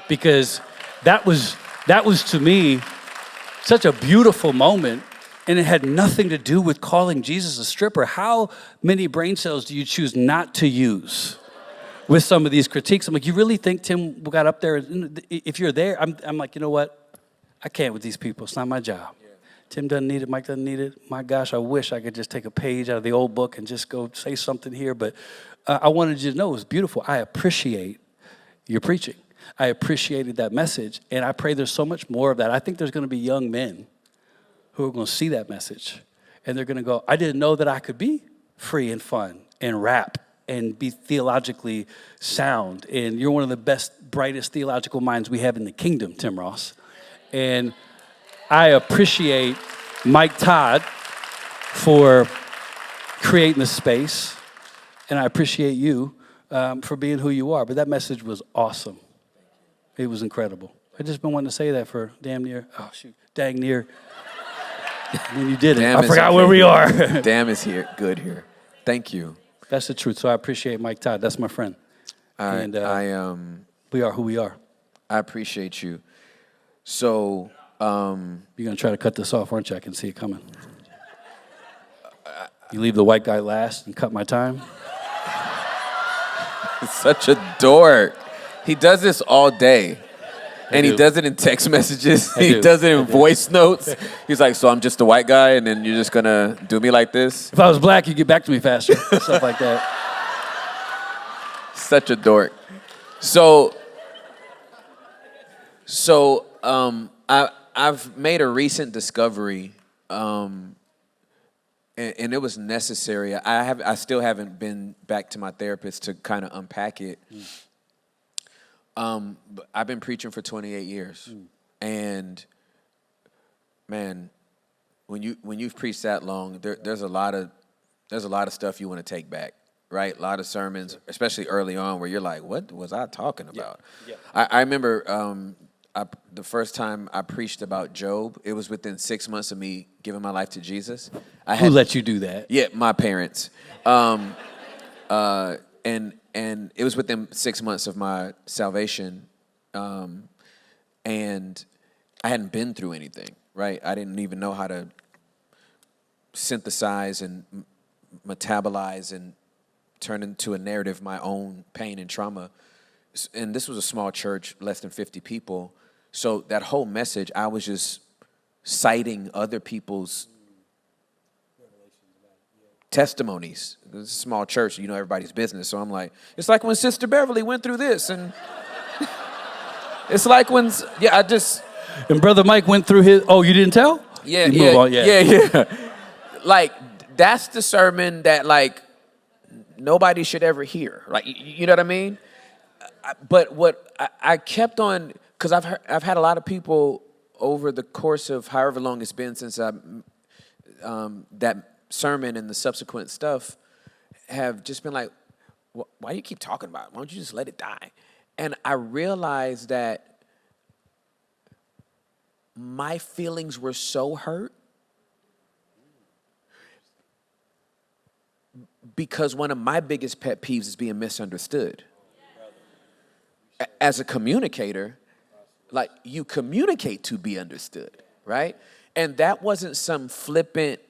Because that was to me such a beautiful moment. And it had nothing to do with calling Jesus a stripper. How many brain cells do you choose not to use with some of these critiques? I'm like, you really think Tim got up there? If you're there, I'm like, you know what? I can't with these people. It's not my job. Tim doesn't need it. Mike doesn't need it. My gosh, I wish I could just take a page out of the old book and just go say something here. But I wanted you to know it was beautiful. I appreciate your preaching. I appreciated that message. And I pray there's so much more of that. I think there's going to be young men who are going to see that message, and they're going to go, I didn't know that I could be free and fun and rap and be theologically sound. And you're one of the best, brightest theological minds we have in the kingdom, Tim Ross. And I appreciate Mike Todd for creating the space, and I appreciate you for being who you are. But that message was awesome. It was incredible. I just been wanting to say that for dang near. When you did it, Damn I is forgot okay where we here. are. Damn is here. Good here. Thank you. That's the truth. So I appreciate Mike Todd. That's my friend. And we are who we are. I appreciate you. So you're gonna try to cut this off, aren't you? I can see it coming. You leave the white guy last and cut my time. such a dork. He does this all day. And he does it in text messages. He does it in voice notes. He's like, so I'm just a white guy, and then you're just going to do me like this? If I was black, you'd get back to me faster. Stuff like that. Such a dork. So I've made a recent discovery, and it was necessary. I still haven't been back to my therapist to kind of unpack it. But I've been preaching for 28 years, and man, when you've preached that long, there's a lot of stuff you want to take back, right? A lot of sermons, especially early on, where you're like, "What was I talking about?" Yeah. I remember the first time I preached about Job. It was within 6 months of me giving my life to Jesus. Who let you do that? Yeah, my parents. And it was within 6 months of my salvation, and I hadn't been through anything, right? I didn't even know how to synthesize and metabolize and turn into a narrative my own pain and trauma. And this was a small church, less than 50 people. So that whole message, I was just citing other people's testimonies. It's a small church, you know everybody's business. So I'm like, it's like when Sister Beverly went through this, and it's like when, And Brother Mike went through his, you didn't tell? Yeah. Like, that's the sermon that, like, nobody should ever hear. Like, you know what I mean? But what I kept on, because I've had a lot of people over the course of however long it's been since that sermon and the subsequent stuff have just been like, why do you keep talking about it? Why don't you just let it die? And I realized that my feelings were so hurt because one of my biggest pet peeves is being misunderstood. As a communicator, like, you communicate to be understood, right? And that wasn't some flippant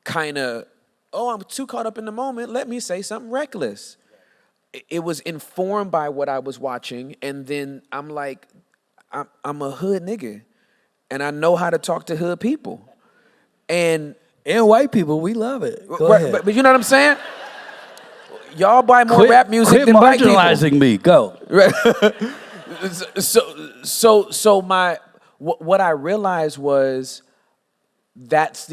kind of, I'm too caught up in the moment, let me say something reckless. It was informed by what I was watching, and then I'm like, I'm a hood nigga, and I know how to talk to hood people. And white people, we love it. Go right, ahead. but you know what I'm saying? Y'all buy more rap music than black people. Quit marginalizing me. Go. Right. So what I realized was that's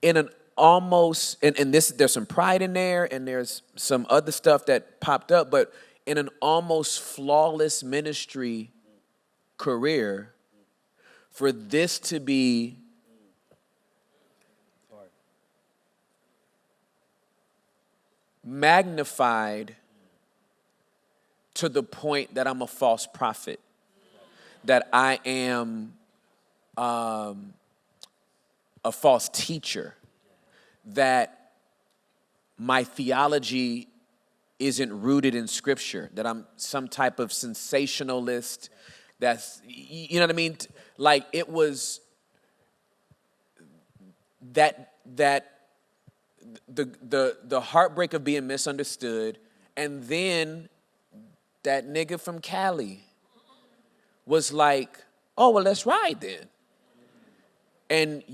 in an almost, and this, there's some pride in there, and there's some other stuff that popped up, but in an almost flawless ministry career, for this to be magnified to the point that I'm a false prophet, that I am a false teacher, that my theology isn't rooted in Scripture, that I'm some type of sensationalist, that's, you know what I mean? Like, it was that the heartbreak of being misunderstood, and then that nigga from Cali was like, oh, well, let's ride then. And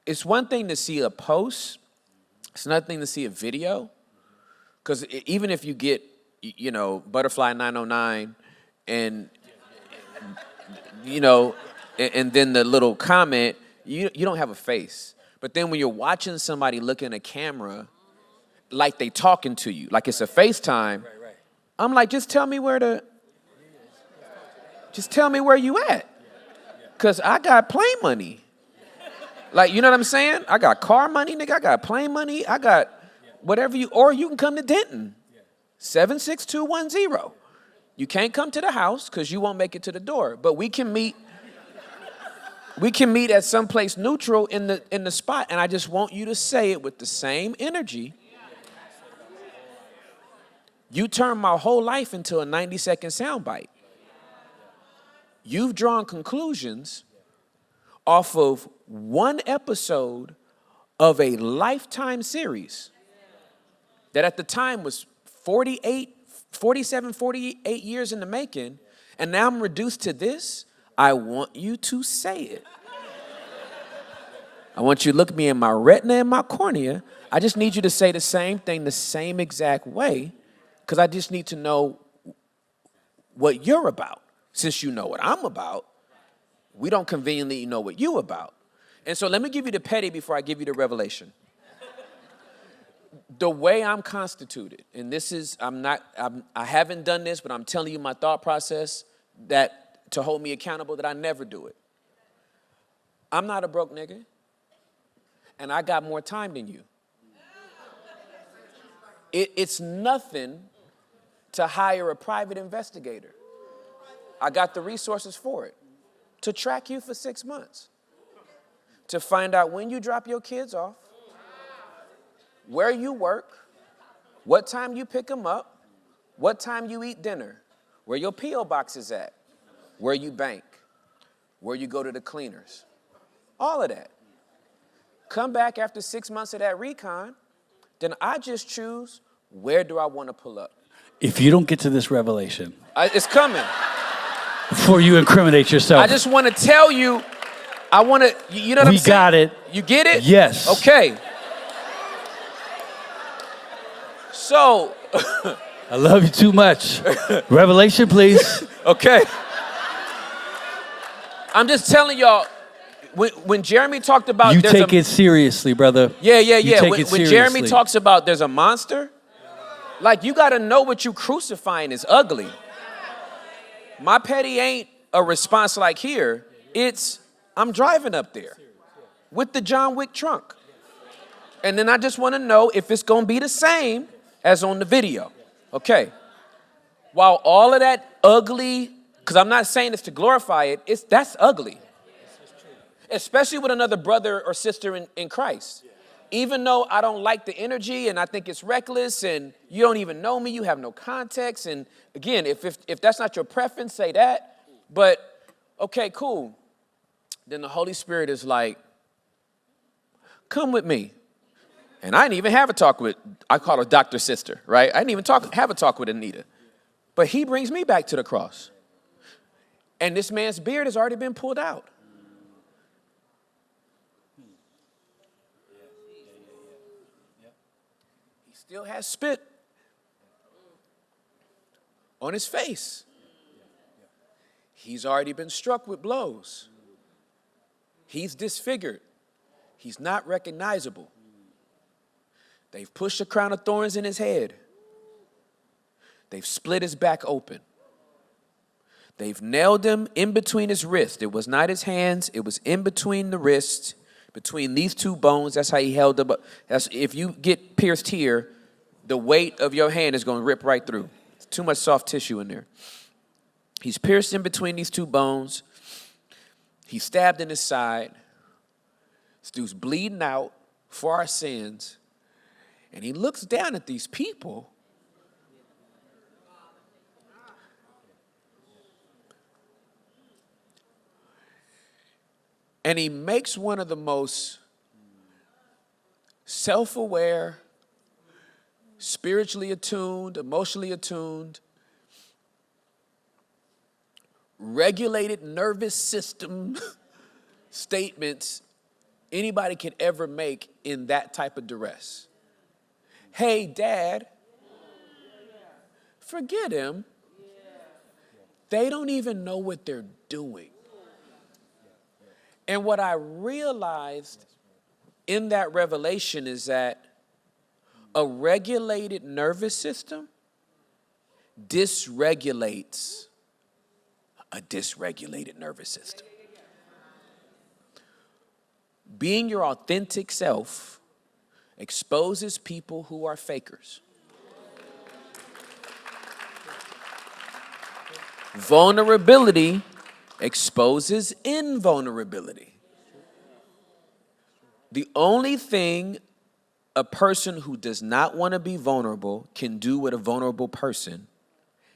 it's one thing to see a post, it's another thing to see a video, because even if you get, Butterfly 909 and, and then the little comment, you don't have a face. But then when you're watching somebody look in a camera, like they talking to you, like it's a FaceTime, right. I'm like, just tell me where you at. Because I got plane money. Like, you know what I'm saying? I got car money, nigga. I got plane money. I got whatever or you can come to Denton. 76210. You can't come to the house because you won't make it to the door. But we can meet. We can meet at some place neutral in the spot, and I just want you to say it with the same energy. You turned my whole life into a 90-second soundbite. You've drawn conclusions off of one episode of a lifetime series that at the time was 48 years in the making, and now I'm reduced to this. I want you to say it. I want you to look me in my retina and my cornea. I just need you to say the same thing the same exact way, because I just need to know what you're about. Since you know what I'm about, we don't conveniently know what you about. And so let me give you the petty before I give you the revelation. The way I'm constituted, and this is, I haven't done this, but I'm telling you my thought process that to hold me accountable, that I never do it. I'm not a broke nigga, and I got more time than you. It's nothing to hire a private investigator. I got the resources for it. To track you for 6 months. To find out when you drop your kids off, where you work, what time you pick them up, what time you eat dinner, where your P.O. box is at, where you bank, where you go to the cleaners, all of that. Come back after 6 months of that recon, then I just choose where do I want to pull up. If you don't get to this revelation, It's coming. Before you incriminate yourself. I just want to tell you, I want to, you know what I'm saying? We got it. You get it? Yes. Okay. So. I love you too much. Revelation, please. Okay. I'm just telling y'all, when Jeremy talked about... You take it seriously, brother. Yeah. When Jeremy talks about there's a monster, like you got to know what you crucifying is ugly. My petty ain't a response like here. It's, I'm driving up there with the John Wick trunk. And then I just want to know if it's going to be the same as on the video. Okay. While all of that ugly, because I'm not saying this to glorify it, that's ugly. Especially with another brother or sister in Christ. Even though I don't like the energy and I think it's reckless and you don't even know me, you have no context. And again, if that's not your preference, say that. But, okay, cool. Then the Holy Spirit is like, come with me. And I didn't even have a talk with, I call her Dr. Sister, right? I didn't even have a talk with Anita. But he brings me back to the cross. And this man's beard has already been pulled out. He still has spit on his face. He's already been struck with blows. He's disfigured. He's not recognizable. They've pushed a crown of thorns in his head. They've split his back open. They've nailed him in between his wrists. It was not his hands. It was in between the wrists, between these two bones. That's how he held up. That's, if you get pierced here, the weight of your hand is going to rip right through. It's too much soft tissue in there. He's pierced in between these two bones. He's stabbed in his side. This dude's bleeding out for our sins. And he looks down at these people. And he makes one of the most self-aware, spiritually attuned, emotionally attuned, regulated nervous system statements anybody could ever make in that type of duress. Hey, Dad, forget him. They don't even know what they're doing. And what I realized in that revelation is that a regulated nervous system dysregulates a dysregulated nervous system. Being your authentic self exposes people who are fakers. Vulnerability exposes invulnerability. The only thing a person who does not want to be vulnerable can do with a vulnerable person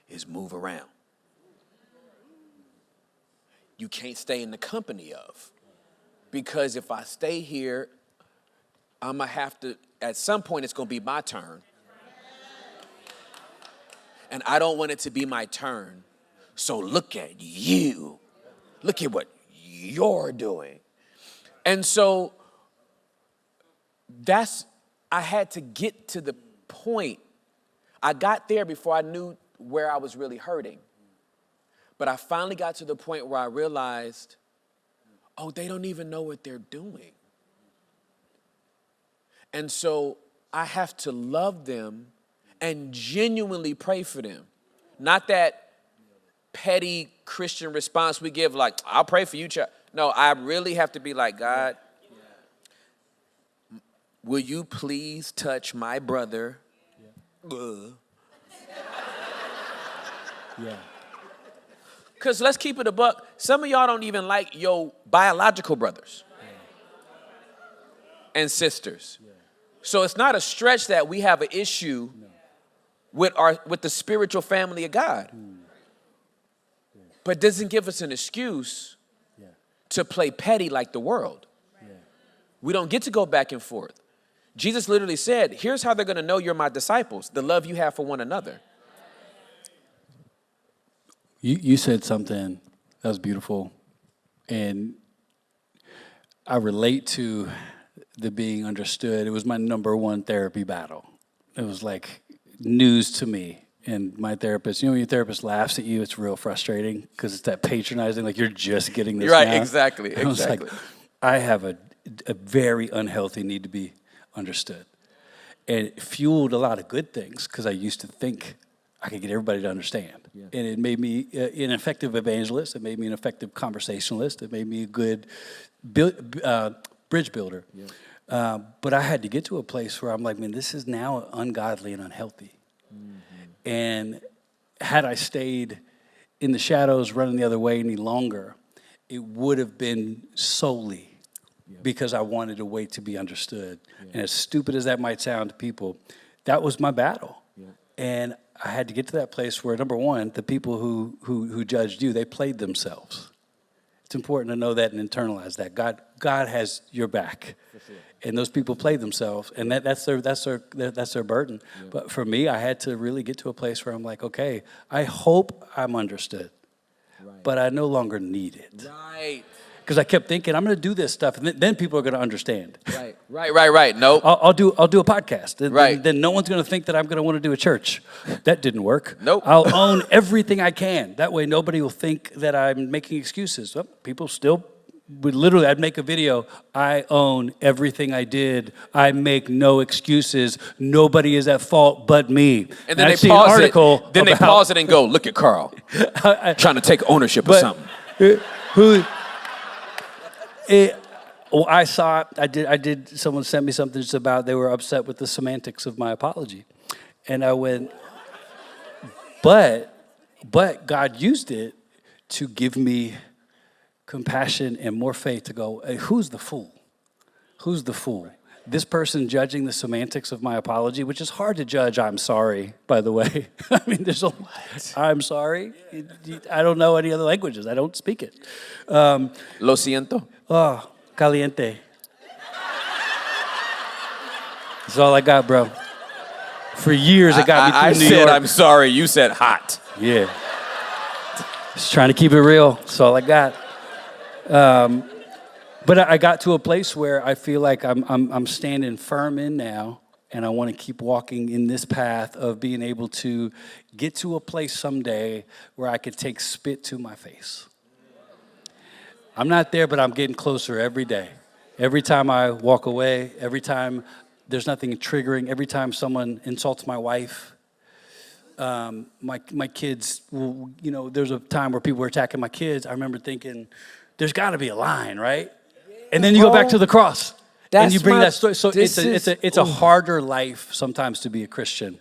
is move around. You can't stay in the company of. Because if I stay here, I'm going to have to, at some point, it's going to be my turn. And I don't want it to be my turn. So look at you. Look at what you're doing. And so I had to get to the point. I got there before I knew where I was really hurting. But I finally got to the point where I realized, oh, they don't even know what they're doing. And so I have to love them and genuinely pray for them. Not that petty Christian response we give like, I'll pray for you, child. No, I really have to be like, God, will you please touch my brother? Yeah. Because let's keep it a buck. Some of y'all don't even like your biological brothers and sisters. So it's not a stretch that we have an issue with the spiritual family of God. But it doesn't give us an excuse to play petty like the world. We don't get to go back and forth. Jesus literally said, here's how they're going to know you're my disciples, the love you have for one another. You said something that was beautiful, and I relate to the being understood. It was my number one therapy battle. It was like news to me. And my therapist, when your therapist laughs at you, it's real frustrating because it's that patronizing, like you're just getting this right, now. Exactly. I was like, I have a very unhealthy need to be understood. And it fueled a lot of good things because I used to think I could get everybody to understand. Yeah. And it made me an effective evangelist. It made me an effective conversationalist. It made me a good bridge builder. Yeah. But I had to get to a place where I'm like, man, this is now ungodly and unhealthy. Mm-hmm. And had I stayed in the shadows running the other way any longer, it would have been solely because I wanted to wait to be understood. Yeah. And as stupid as that might sound to people, that was my battle. Yeah. And I had to get to that place where, number one, the people who judged you, they played themselves. It's important to know that and internalize that. God has your back. Sure. And those people played themselves, and that's their burden. Yeah. But for me, I had to really get to a place where I'm like, okay, I hope I'm understood, but I no longer need it. Right. Because I kept thinking, I'm going to do this stuff, and then people are going to understand. Right. Nope. I'll do a podcast. Right. Then no one's going to think that I'm going to want to do a church. That didn't work. Nope. I'll own everything I can. That way nobody will think that I'm making excuses. Well, people still would literally, I'd make a video. I own everything I did. I make no excuses. Nobody is at fault but me. And then they pause it. Then they pause it and go, look at Carl, trying to take ownership of something. Someone sent me something just about they were upset with the semantics of my apology. And I went, but God used it to give me compassion and more faith to go, hey, who's the fool? Who's the fool? This person judging the semantics of my apology, which is hard to judge. I'm sorry, by the way. I mean, I'm sorry. I don't know any other languages. I don't speak it. Lo siento. Oh, caliente. That's all I got, bro. For years, it got me through New York. I said I'm sorry. You said hot. Yeah. Just trying to keep it real. That's all I got. But I got to a place where I feel like I'm standing firm in now, and I want to keep walking in this path of being able to get to a place someday where I could take spit to my face. I'm not there, but I'm getting closer every day. Every time I walk away, every time there's nothing triggering, every time someone insults my wife, my kids, there's a time where people were attacking my kids. I remember thinking, there's got to be a line, right? And then you go back to the cross, and you bring that story. So it's a harder life sometimes to be a Christian,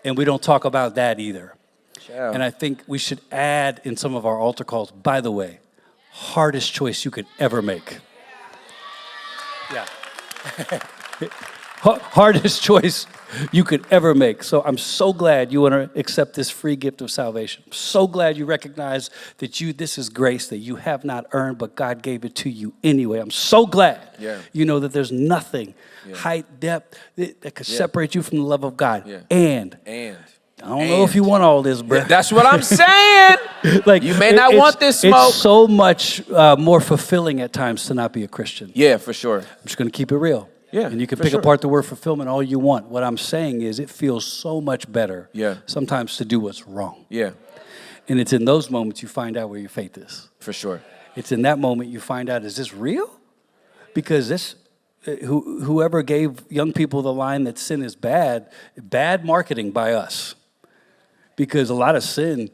and we don't talk about that either. shall. And I think we should add in some of our altar calls, by the way, hardest choice you could ever make. Yeah. Hardest choice you could ever make. So I'm so glad you want to accept this free gift of salvation. I'm so glad you recognize that this is grace that you have not earned, but God gave it to you anyway. I'm so glad you know that there's nothing, height, depth, that could separate you from the love of God. Yeah. And I don't know if you want all this, bro. That's what I'm saying. Like, you may not want this smoke. It's so much more fulfilling at times to not be a Christian. Yeah, for sure. I'm just going to keep it real. Yeah, and you can pick apart the word fulfillment all you want. What I'm saying is it feels so much better sometimes to do what's wrong. Yeah. And it's in those moments you find out where your faith is. For sure. It's in that moment you find out, is this real? Because whoever gave young people the line that sin is bad marketing by us. Because a lot of sin,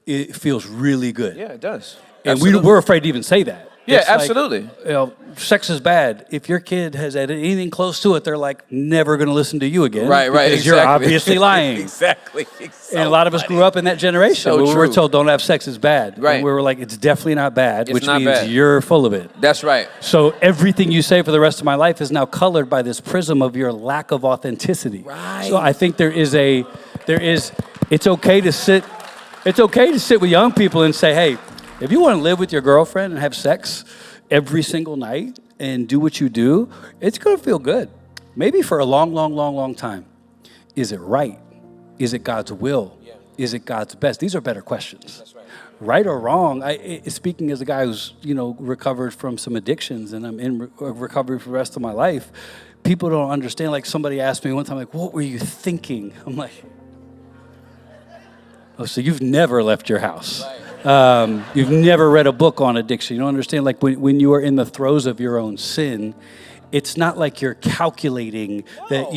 it feels really good. Yeah, it does. And we're afraid to even say that. Yeah, it's absolutely. Like, sex is bad. If your kid has had anything close to it, they're like never going to listen to you again. Right, because you're obviously lying. Exactly. And a lot of us grew up in that generation where we were told don't have sex is bad. Right. And we were like, it's definitely not bad, which means bad. You're full of it. That's right. So everything you say for the rest of my life is now colored by this prism of your lack of authenticity. Right. So I think it's okay to sit with young people and say, hey, if you want to live with your girlfriend and have sex every single night and do what you do, it's going to feel good. Maybe for a long, long, long, long time. Is it right? Is it God's will? Yeah. Is it God's best? These are better questions. That's right. Right or wrong, speaking as a guy who's, recovered from some addictions and I'm in recovery for the rest of my life, people don't understand. Like somebody asked me one time, like, what were you thinking? I'm like, oh, so you've never left your house. Right. You've never read a book on addiction. You don't understand, like when you are in the throes of your own sin, it's not like you're calculating that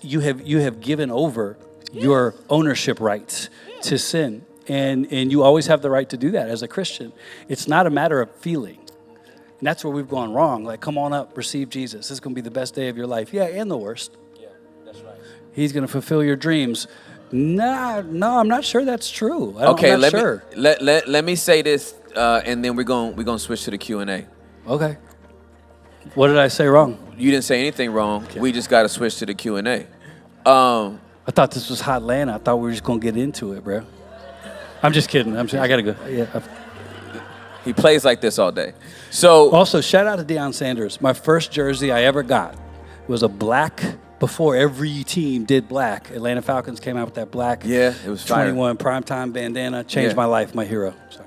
you have given over your ownership rights to sin. And you always have the right to do that as a Christian. It's not a matter of feeling. And that's where we've gone wrong. Like, come on up, receive Jesus. This is going to be the best day of your life. Yeah, and the worst. Yeah, that's right. He's going to fulfill your dreams. No, I'm not sure that's true. Okay, I'm not sure. Let me say this, and then we're gonna switch to the Q&A. Okay. What did I say wrong? You didn't say anything wrong. Okay. We just got to switch to the Q&A. I thought this was Hot Atlanta. I thought we were just gonna get into it, bro. I'm just kidding. I gotta go. Yeah. He plays like this all day. So also, shout out to Deion Sanders. My first jersey I ever got was a black. Before every team did black, Atlanta Falcons came out with that black. Yeah, it was fire. 21 primetime bandana. Changed my life, my hero. Sorry.